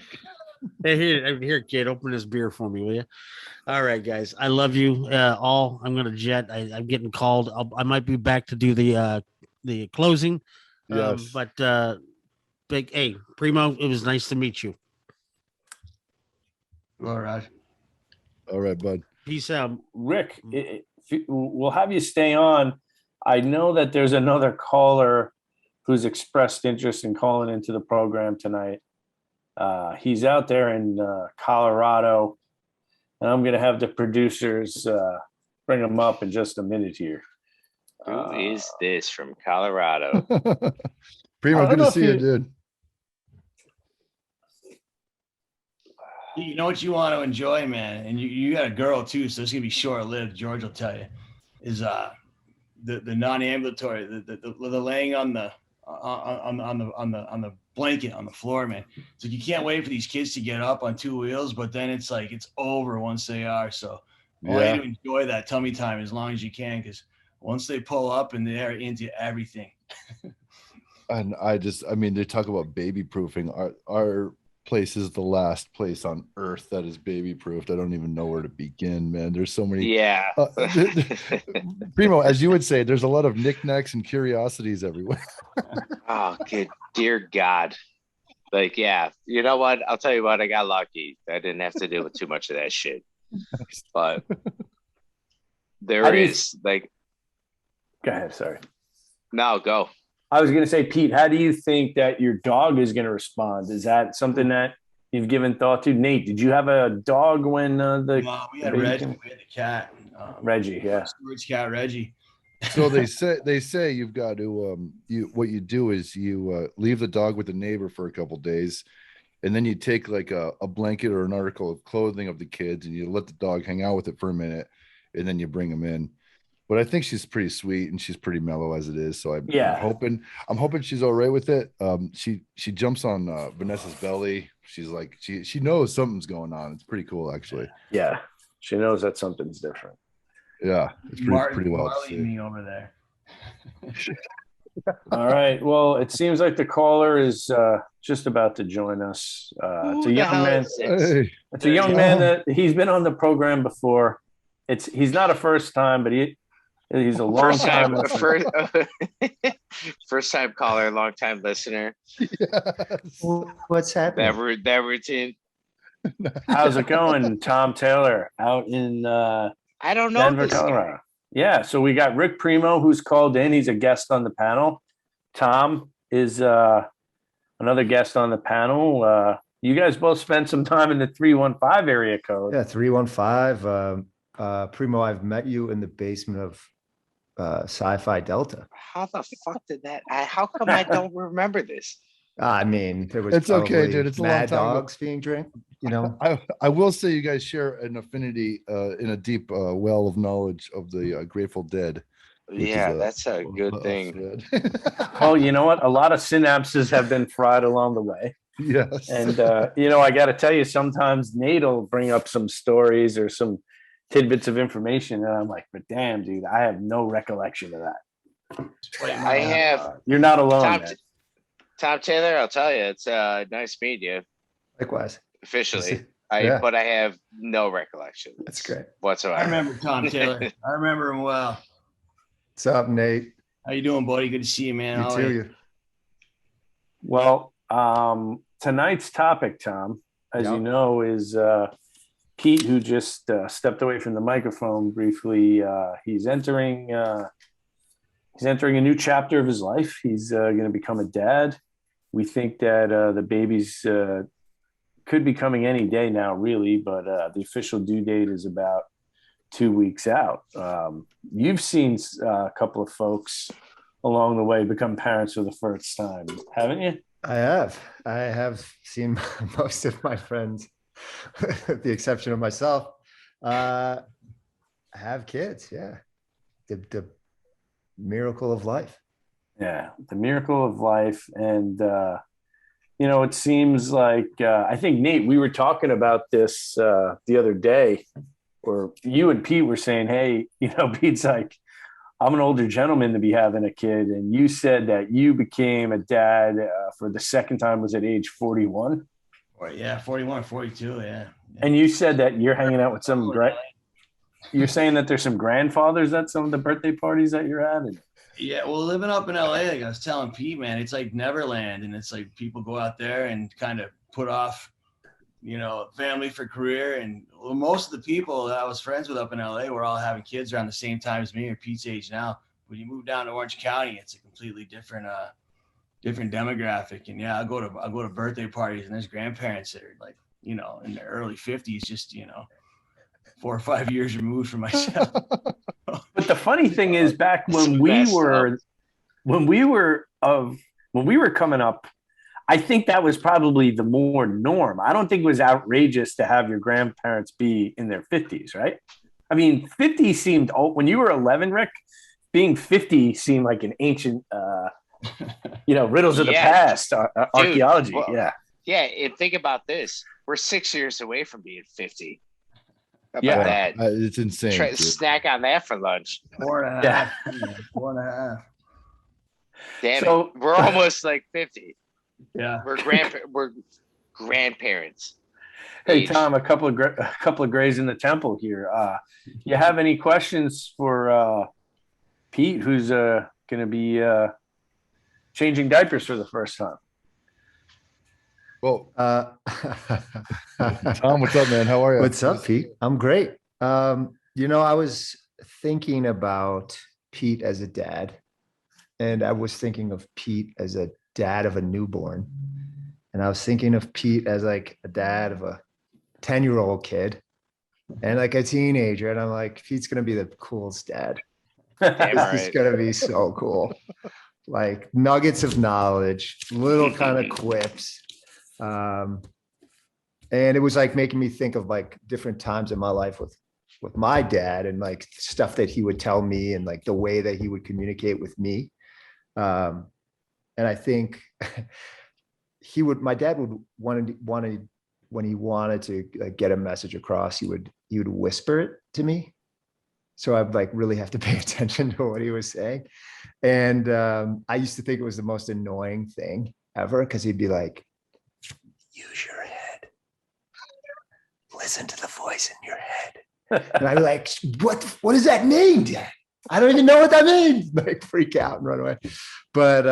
here, kid, open this beer for me, will you? All right, guys. I love you all. I'm gonna jet. I'm getting called. I might be back to do the closing. Yes. But hey, Premo, it was nice to meet you. All right. All right, bud. Peace out. Rick, we'll have you stay on. I know that there's another caller who's expressed interest in calling into the program tonight. He's out there in Colorado, and I'm going to have the producers bring him up in just a minute here. Who is this from Colorado? Primo, good to see you, dude. You know what you want to enjoy, man, and you got a girl too, so it's gonna be short lived. George will tell you, is the non-ambulatory, the laying on the blanket on the floor, man. So you can't wait for these kids to get up on two wheels, but then it's like it's over once they are. So I want you to enjoy that tummy time as long as you can, because once they pull up and they're into everything. And I mean, they talk about baby proofing. Our place is the last place on earth that is baby proofed. I don't even know where to begin, man. There's so many. Yeah. Primo, as you would say, there's a lot of knickknacks and curiosities everywhere. Oh, good dear God. Like, yeah, you know what? I'll tell you what, I got lucky. I didn't have to deal with too much of that shit. But there is like, go ahead, sorry. No, go. I was going to say, Pete, how do you think that your dog is going to respond? Is that something that you've given thought to? Nate, did you have a dog when No, we had Reggie. We had the cat. Reggie, yeah. Storage cat, Reggie. So they say you've got to what you do is you leave the dog with the neighbor for a couple days, and then you take like a blanket or an article of clothing of the kids, and you let the dog hang out with it for a minute, and then you bring them in. But I think she's pretty sweet and she's pretty mellow as it is. So I'm hoping she's all right with it. She jumps on Vanessa's belly. She's like she knows something's going on. It's pretty cool, actually. Yeah, she knows that something's different. Yeah, it's pretty well to see. Me over there. All right. Well, it seems like the caller is just about to join us. It's a young man. It's a young man that he's been on the program before. He's not a first time, but he's a long time first time caller, long time listener. Yes. What's happening? That routine. How's it going, Tom Taylor, out in I don't know Denver, this Colorado? guy. Yeah, so we got Rick Premo, who's called in. He's a guest on the panel. Tom is another guest on the panel. You guys both spent some time in the 315 area code. Yeah, 315. Primo, I've met you in the basement of Sci-Fi Delta. How the fuck did that? How come I don't remember this? I mean, there was It's okay, probably dude. It's a long mad time ago. dogs being drank. You know, I will say you guys share an affinity in a deep well of knowledge of the Grateful Dead. Yeah, that's a good thing. Well, you know what? A lot of synapses have been fried along the way. Yes. And, I got to tell you, sometimes Nate will bring up some stories or some tidbits of information. And I'm like, but damn, dude, I have no recollection of that. I have. You're not alone. man. Tom Taylor, I'll tell you, it's nice meeting you likewise. Officially. Yeah. But I have no recollection. That's great. Whatsoever. I remember Tom Taylor. I remember him well. What's up, Nate? How you doing, buddy? Good to see you, man. You too. Well, tonight's topic, Tom, as you know, is Pete, who just stepped away from the microphone briefly. He's entering a new chapter of his life. He's going to become a dad. We think that the baby's could be coming any day now, really, but the official due date is about 2 weeks out. You've seen a couple of folks along the way become parents for the first time, haven't you? I have seen most of my friends, with the exception of myself. have kids. Yeah. The miracle of life. Yeah, the miracle of life. And you know, it seems like I think Nate, we were talking about this the other day, or you and Pete were saying, hey, you know, Pete's like, I'm an older gentleman to be having a kid. And you said that you became a dad for the second time was at age 41. Or yeah, 41, 42. Yeah. And you said that you're hanging out with some great, you're saying that there's some grandfathers at some of the birthday parties that you're at. And Yeah, well, living up in LA, like I was telling Pete, man, it's like Neverland, and it's like people go out there and kind of put off, you know, family for career. And well, most of the people that I was friends with up in LA were all having kids around the same time as me, or Pete's age now. When you move down to Orange County, it's a completely different different demographic. And yeah, I'll go to birthday parties, and there's grandparents that are like, you know, in their early 50s, just, you know, 4 or 5 years removed from myself. but the funny thing is, back when we were coming up, I think that was probably the more norm. I don't think it was outrageous to have your grandparents be in their 50s, right? I mean, 50 seemed old. When you were 11, Rick, being 50 seemed like an ancient, you know, riddles of the past, archaeology. Well, yeah. Yeah. And think about this. We're 6 years away from being 50. How about Yeah. that? It's insane. Try to dude. snack on that for lunch. 4.5. Yeah. 4.5. Damn So- it. We're almost like 50. Yeah. We're grandparents. Hey, Age. Tom, a couple of grays in the temple here. You have any questions for Pete, who's going to be changing diapers for the first time? Well, Tom, Tom, what's up, man? How are you? What's up, Pete? I'm great. You know, I was thinking about Pete as a dad, and I was thinking of Pete as a dad of a newborn. And I was thinking of Pete as like a dad of a 10-year-old kid and like a teenager. And I'm like, Pete's going to be the coolest dad. Damn This is right. going to be so cool. Like nuggets of knowledge, little kind of quips. And it was like making me think of like different times in my life with my dad and like stuff that he would tell me and like the way that he would communicate with me. And I think my dad would want when he wanted to like get a message across, he would whisper it to me. So I'd like really have to pay attention to what he was saying. And I used to think it was the most annoying thing ever because he'd be like, use your head. Listen to the voice in your head. And I'd be like, what does that mean, Dad? I don't even know what that means. Like freak out and run away. But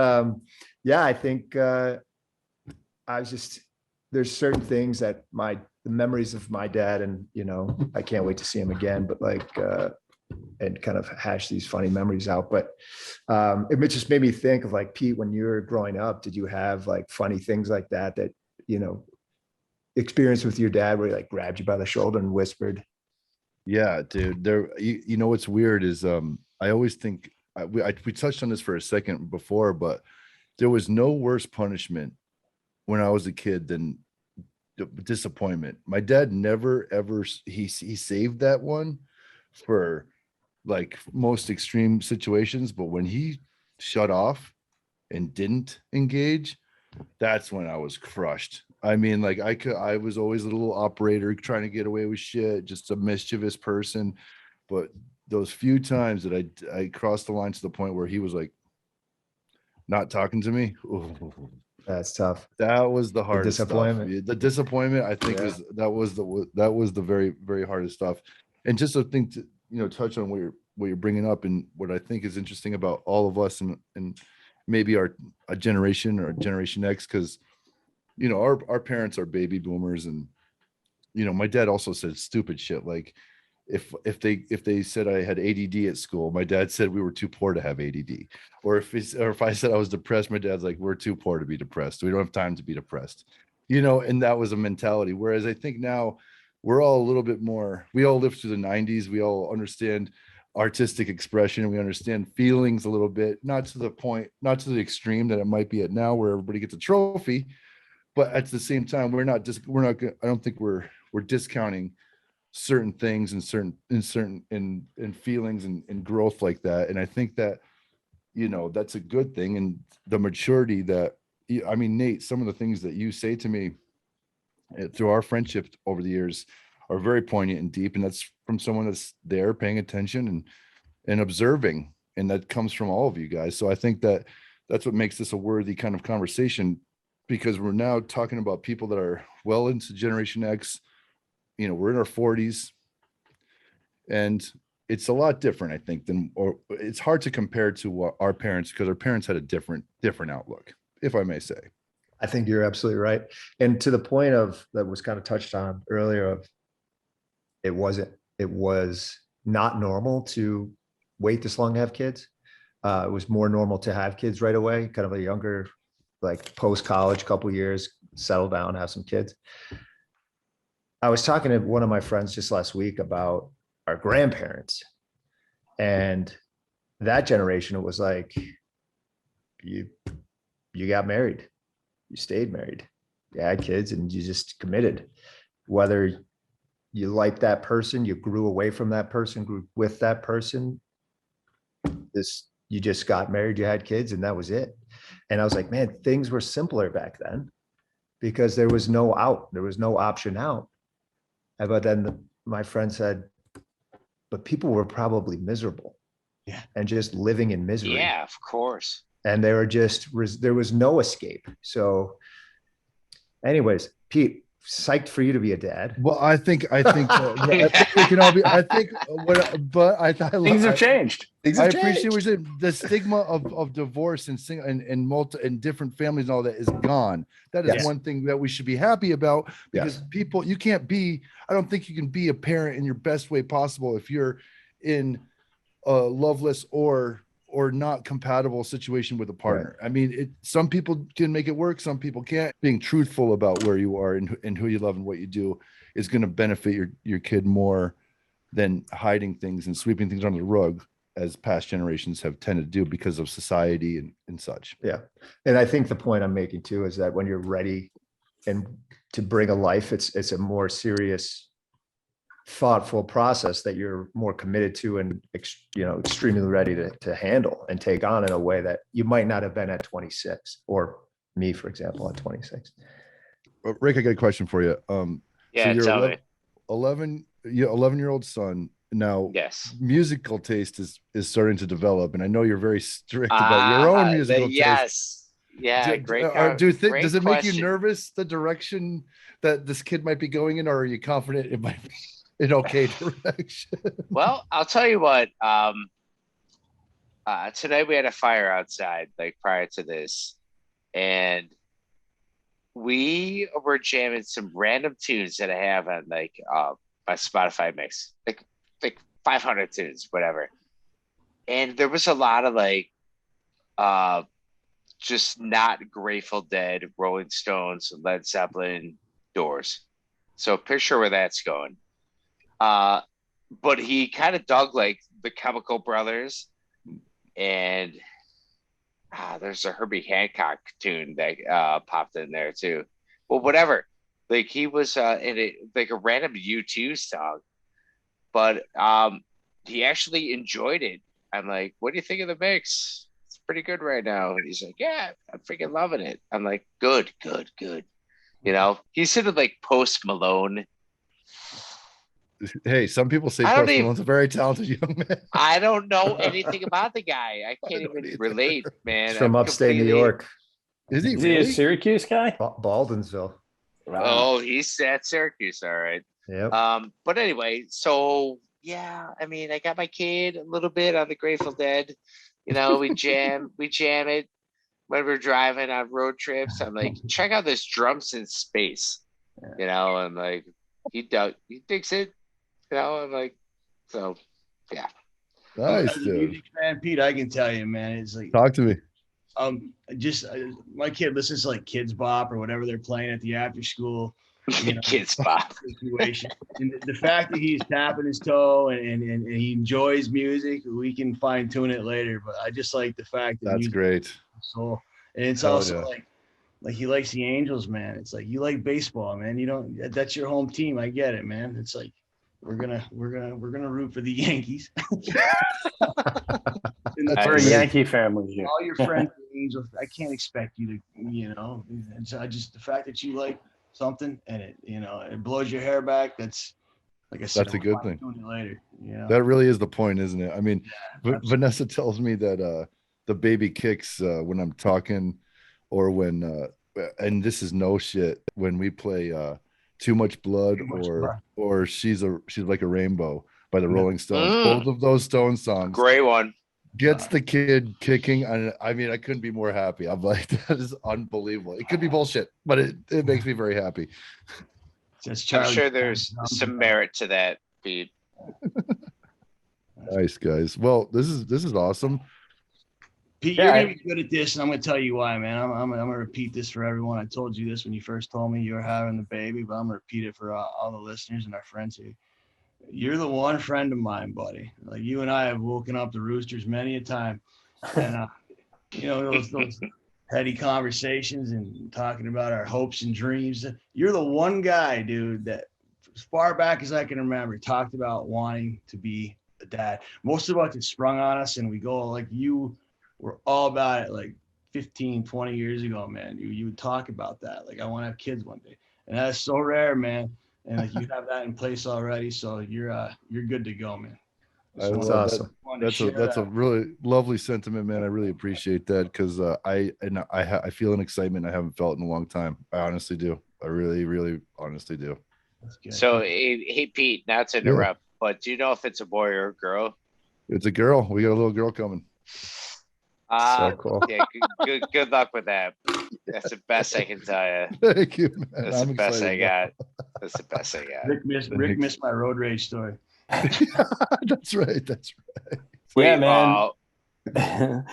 yeah, I think there's certain things that the memories of my dad, and you know, I can't wait to see him again, but like and kind of hash these funny memories out. But it just made me think of like, Pete, when you were growing up, did you have like funny things like that you know, experience with your dad where he like grabbed you by the shoulder and whispered? Yeah, dude. You know what's weird is I always think we touched on this for a second before, but there was no worse punishment when I was a kid than disappointment. My dad never ever he saved that one for like most extreme situations, but when he shut off and didn't engage, that's when I was crushed. I mean, like I was always a little operator trying to get away with shit, just a mischievous person. But those few times that I crossed the line to the point where he was like not talking to me, ooh, That's tough. that was the hardest disappointment. stuff. The disappointment, I think, that was the very, very hardest stuff. And just to think to, you know, touch on what you're bringing up, and what I think is interesting about all of us and maybe a generation or Generation X, because you know, our parents are baby boomers, and you know, my dad also said stupid shit like if they said I had ADD at school, my dad said we were too poor to have ADD. Or if I said I was depressed, my dad's like, we're too poor to be depressed. We don't have time to be depressed. You know, and that was a mentality. Whereas I think now we're all a little bit more, we all lived through the 90s. We all understand artistic expression. We understand feelings a little bit, not to the extreme that it might be at now where everybody gets a trophy. But at the same time, I don't think we're discounting certain things and in feelings and growth like that. And I think that, you know, that's a good thing. And the maturity that, I mean, Nate, some of the things that you say to me through our friendship over the years are very poignant and deep. And that's from someone that's there paying attention and observing. And that comes from all of you guys. So I think that that's what makes this a worthy kind of conversation, because we're now talking about people that are well into Generation X. You know, we're in our 40s, and it's a lot different, I think, or it's hard to compare to what our parents, because our parents had a different outlook, if I may say. I think you're absolutely right. And to the point of that was kind of touched on earlier of it was not normal to wait this long to have kids. It was more normal to have kids right away, kind of a younger, like post-college, couple years, settle down, have some kids. I was talking to one of my friends just last week about our grandparents, and that generation, it was like, you got married, you stayed married, you had kids, and you just committed. Whether you liked that person, you grew away from that person, grew with that person, you just got married, you had kids, and that was it. And I was like, man, things were simpler back then because there was no out, there was no option out. But then my friend said, but people were probably miserable. Yeah. And just living in misery. Yeah, of course. And they were just, there was no escape. So anyways, Pete, psyched for you to be a dad. Well, I think we can all be, Things have changed. I appreciate what you're saying. The stigma of divorce and different families and all that is gone. That is one thing that we should be happy about, because people, I don't think you can be a parent in your best way possible if you're in a loveless or not compatible situation with a partner. Right. I mean, some people can make it work, some people can't. Being truthful about where you are and who you love and what you do is going to benefit your kid more than hiding things and sweeping things under the rug, as past generations have tended to do because of society and such. Yeah. And I think the point I'm making too is that when you're ready and to bring a life, it's a more serious, thoughtful process that you're more committed to and extremely ready to handle and take on in a way that you might not have been at 26, or me, for example, at 26. Rick, I got a question for you. Yeah, so tell me. 11-year-old son. Now, yes, musical taste is starting to develop, and I know you're very strict about your own musical taste. Yes, yeah, great. Do you think, does it make question. you nervous, the direction that this kid might be going in, or are you confident it might be an okay direction? Well, I'll tell you what. Today we had a fire outside, like prior to this, and we were jamming some random tunes that I have on like my Spotify mix, like 500 tunes, whatever. And there was a lot of like just not Grateful Dead, Rolling Stones, Led Zeppelin, Doors. So picture where that's going. But he kind of dug like the Chemical Brothers, and there's a Herbie Hancock tune that popped in there too. Well, whatever. Like he was in it, like a random U2 song, but he actually enjoyed it. I'm like, what do you think of the mix? It's pretty good right now. And he's like, yeah, I'm freaking loving it. I'm like, good. You know, he sounded like Post Malone. Hey, some people say Post Malone's a very talented young man. I don't know anything about the guy. I can't even relate, man. He's from upstate New York. Is he a Syracuse guy? Baldensville. Wow. Oh, he's at Syracuse. All right. Yeah. But anyway, so yeah, I mean, I got my kid a little bit on the Grateful Dead. You know, we jam it when we're driving on road trips. I'm like, check out this Drums in Space. You know, I'm like, he digs it. You know, I'm like, so yeah. Nice, As a music fan, Pete, I can tell you, man, it's like, talk to me. My kid listens to like Kids Bop or whatever they're playing at the after school Kids Bop situation. And the fact that he's tapping his toe and he enjoys music, we can fine tune it later. But I just like the fact that that's great. So, and it's also like he likes the Angels, man. It's like, you like baseball, man. You don't, that's your home team. I get it, man. It's like, we're gonna root for the Yankees. We're a Yankee family here. All your friends are Angels. I can't expect you to, and so the fact that you like something and it blows your hair back. That's like I said. That's a good thing. Doing it later. That really is the point, isn't it? I mean, absolutely. Vanessa tells me that the baby kicks when I'm talking, or when and this is no shit, when we play Too Much Blood, or she's like a rainbow by the Rolling Stones. Both of those Stone songs. Great one. Gets the kid kicking. And I mean, I couldn't be more happy. I'm like, that is unbelievable. It could be bullshit, but it makes me very happy. I'm sure there's some merit to that, Pete. Nice, guys. Well, this is awesome. Pete, you're gonna be good at this, and I'm gonna tell you why, man. I'm gonna repeat this for everyone. I told you this when you first told me you were having the baby, but I'm gonna repeat it for all the listeners and our friends here. You're the one friend of mine, buddy. Like, you and I have woken up the roosters many a time, and those heady conversations and talking about our hopes and dreams. You're the one guy, dude, that as far back as I can remember talked about wanting to be a dad. Most of us, it sprung on us, and we go like you were all about it like 15, 20 years ago, man. You would talk about that. Like, I want to have kids one day. And that's so rare, man. And like, you have that in place already. So you're good to go, man. That's awesome. That's a really lovely sentiment, man. I really appreciate that, because I feel an excitement I haven't felt in a long time. I honestly do. I really, really honestly do. So, hey, Pete, not to interrupt, but do you know if it's a boy or a girl? It's a girl. We got a little girl coming. So cool. Yeah, good luck with that. That's the best I can tell you. Thank you, man. That's the best I got. That's the best I got. Rick missed my road rage story. That's right. Yeah, man.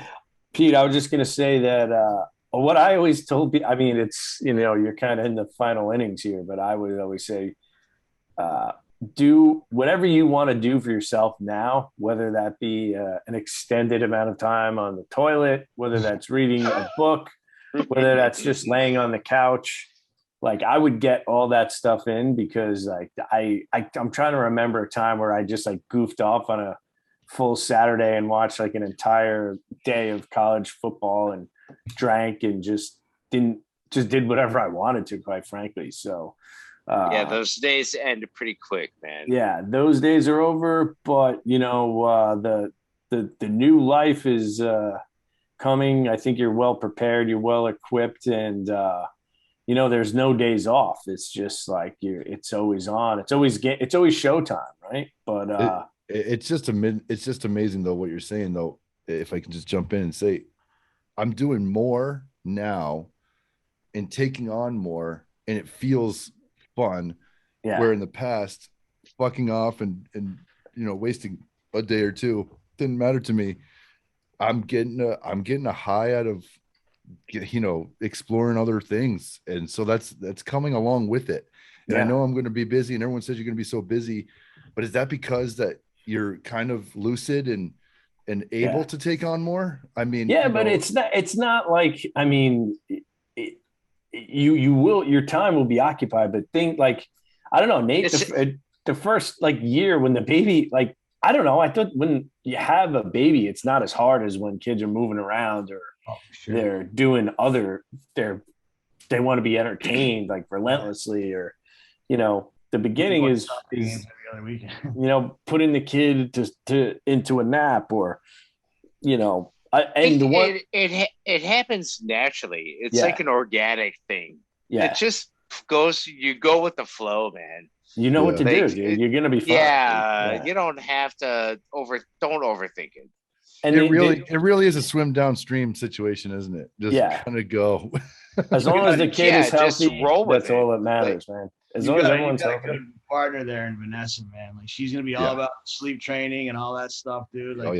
Pete, I was just gonna say that what I always told people, I mean, it's, you're kind of in the final innings here, but I would always say do whatever you want to do for yourself now, whether that be an extended amount of time on the toilet, whether that's reading a book, whether that's just laying on the couch. Like, I would get all that stuff in, because like I'm trying to remember a time where I just like goofed off on a full Saturday and watched like an entire day of college football and drank and just did whatever I wanted to, quite frankly. So yeah, those days end pretty quick, man. Yeah, those days are over, but the new life is coming. I think you're well prepared, you're well equipped, and there's no days off. It's just like it's always on. It's always showtime, right? But it's just amazing though what you're saying though. If I can just jump in and say, I'm doing more now and taking on more, and it feels fun. Yeah. Where in the past, fucking off and wasting a day or two didn't matter to me. I'm getting a high out of exploring other things, and so that's coming along with it. And I know I'm going to be busy, and everyone says you're going to be so busy, but is that because that you're kind of lucid and able to take on more? I mean, but it's not like, I mean, your time will be occupied, but I don't know, Nate, the first like year when the baby, like, I don't know, I thought when you have a baby, it's not as hard as when kids are moving around or they're doing they want to be entertained like relentlessly, or the beginning is every other weekend. Putting the kid into a nap, or it happens naturally. It's like an organic thing. Yeah, it just goes. You go with the flow, man. You know what to do, dude. You're gonna be fine. Yeah, you don't have to don't overthink it. And it really is a swim downstream situation, isn't it? Just kind of go. As long as the kid is healthy, that's all that matters, like, man. As long as everyone's healthy. Partner there in Vanessa, man. Like, she's gonna be all about sleep training and all that stuff, dude. Like,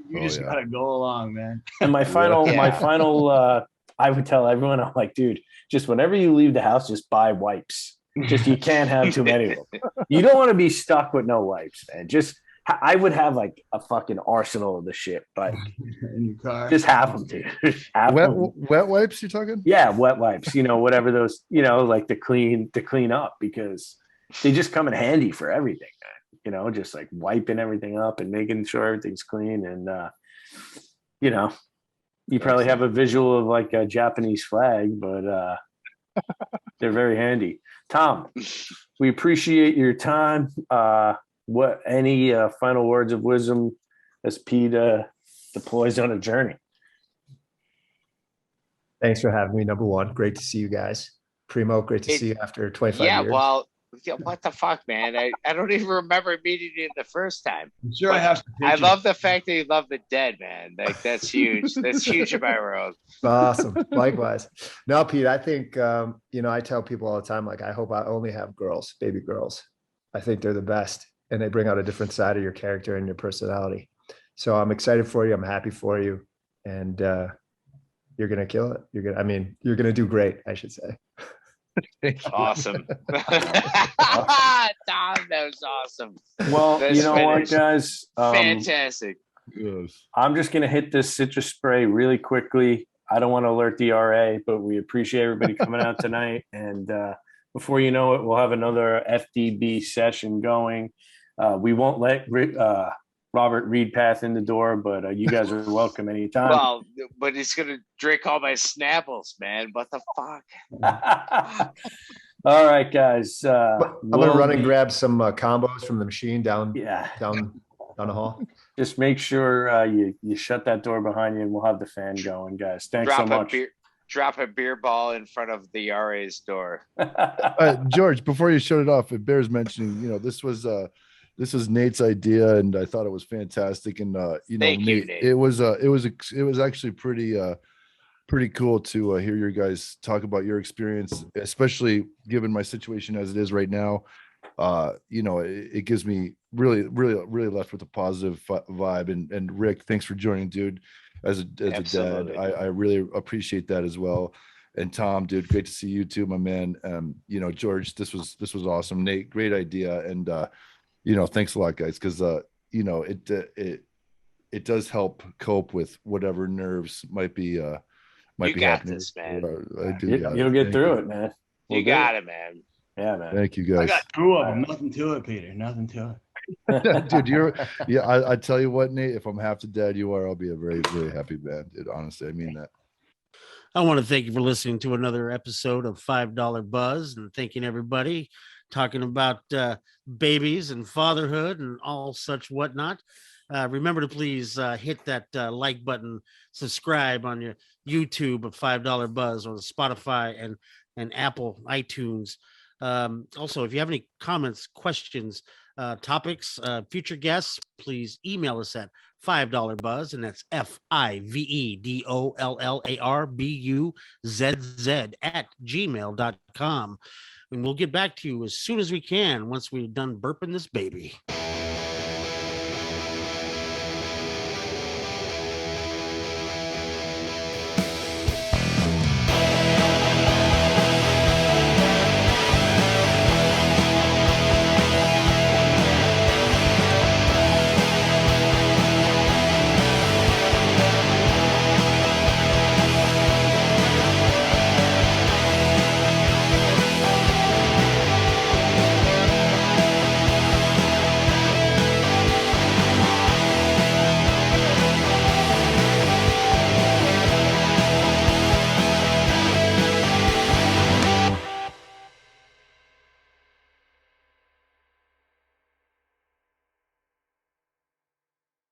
you just gotta go along, man. And my final, I would tell everyone, I'm like, dude, just whenever you leave the house, just buy wipes. Just, you can't have too many of them. You don't want to be stuck with no wipes, man. I would have like a fucking arsenal of the shit, like in your car. Just have them, dude. Wet wipes, you're talking? Yeah, wet wipes. Whatever those, like to clean up, because they just come in handy for everything, you know, just like wiping everything up and making sure everything's clean. And, you know, you probably have a visual of like a Japanese flag, but they're very handy. Tom, we appreciate your time. What any final words of wisdom as Pete deploys on a journey? Thanks for having me. Number one, great to see you guys. Premo, great to see you after 25 Yeah, years. well, yeah, what the fuck, man? I don't even remember meeting you the first time. I'm sure I have some I pictures. love the fact that you love the dead, man. Like that's huge. That's huge in my world. Awesome. Likewise. No, Pete, I think, you know, I tell people all the time, like, I hope I only have girls, baby girls. I think they're the best and they bring out a different side of your character and your personality. So I'm excited for you. I'm happy for you. And you're going to kill it. You're going to do great, I should say. Awesome. Tom, that was awesome. Well, That's you know what, finished. guys? Fantastic. Yes. I'm just going to hit this citrus spray really quickly. I don't want to alert the RA, but we appreciate everybody coming out tonight. And before you know it, we'll have another FDB session going. We won't let Robert Reedpath in the door, but you guys are welcome anytime. Well, but he's gonna drink all my Snapples, man. What the fuck? All right, guys. I'm going to run and grab some combos from the machine down the hall. Just make sure you shut that door behind you, and we'll have the fan going, guys. Thanks so much. Drop a beer ball in front of the RA's door. George, before you shut it off, it bears mentioning, you know, this was Nate's idea, and I thought it was fantastic. And you know, Nate. It was actually pretty cool to hear your guys talk about your experience, especially given my situation as it is right now. You know, it gives me really left with a positive vibe. And Rick, thanks for joining, dude. As a dad, I really appreciate that as well. And Tom, dude, great to see you too, my man. You know, George, this was awesome. Nate, great idea. And you know, thanks a lot, guys, because you know, it does help cope with whatever nerves might be happening. This, man. I do. You'll get through it, man. You got it, man. Yeah, man. Thank you, guys. I got two of them. Nothing to it, Peter. Nothing to it. Dude, I tell you what, Nate, if I'm half the dad you are, I'll be a very, very happy man, dude. Honestly, I mean that. I want to thank you for listening to another episode of $5 Buzz, and thanking everybody talking about babies and fatherhood and all such whatnot. Remember to please hit that like button, subscribe on your YouTube of $5 Buzz or Spotify and Apple iTunes. Also, if you have any comments, questions, topics, future guests, please email us at $5 and that's FIVEDOLLARBUZZ @gmail.com. And we'll get back to you as soon as we can once we're done burping this baby.